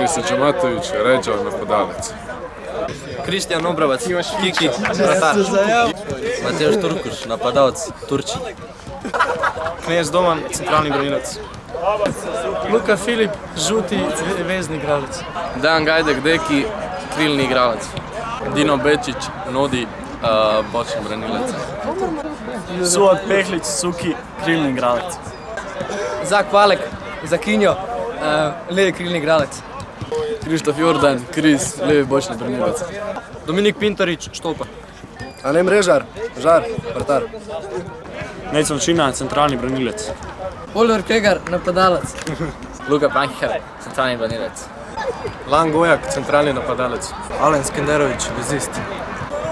Denis Džamatović, Ređo, napadalec. Kristijan Obravac, Kiki, vratar. Mateusz Turkuš, napadalac, Turčin. Knez Doman, centralni branilac. Luka Filip, žuti vezni igralac. Dejan Gajdek, Deki, krilni igralac. Dino Bečić, Nodi, bočni branilac. Suat Pehlić, Suki, krilni igralac. Zak Valek, Zakinjo, levi krilni igralac. Krištof Jordan, Kris, levi bočni branilac. Dominik Pintarić, štolpa. Ane Mrežar, Žar, vratar. Nejcan Šina, centralni branilec. Oliver Kegar, napadalac. Luka Panhihar, centralni branilac. Lan Gojak, centralni napadalec. Alen Skenderović, vezist.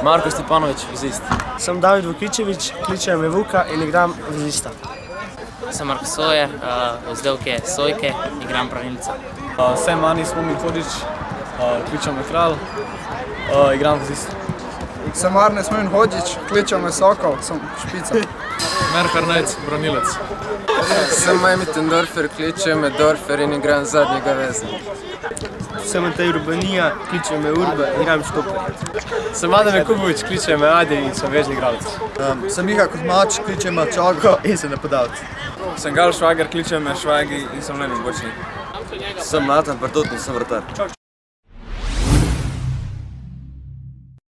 Marko Stepanović, vezist. Sem David Vukičević, kličejo me Vuka in igram vezista. Sem Marko Sojer, vzdevke Sojke, igram branilca. Sem Anis Mumin Hodić, kličejo me Kralj, igram vezista. Sem Arnes Mumin Hodić, kličejo me Sokol, sem špica. Merhar Nejc, branilac. Sem Majmi Tendorfer, kličejo me Dorfer in igram zadnjega veznika. Sem Matej Urbanija, kličejo me Urba, igram štoper. Sem Adam Jakubović, kličejo me Adi in sem vezni igralec. Sem Miha Kuzmač, kličejo me Čago in sem napadalec. Sem Gal Švager, kličejo me Švagi in sem levi bočni. Sem Natan Partot in sem vratar.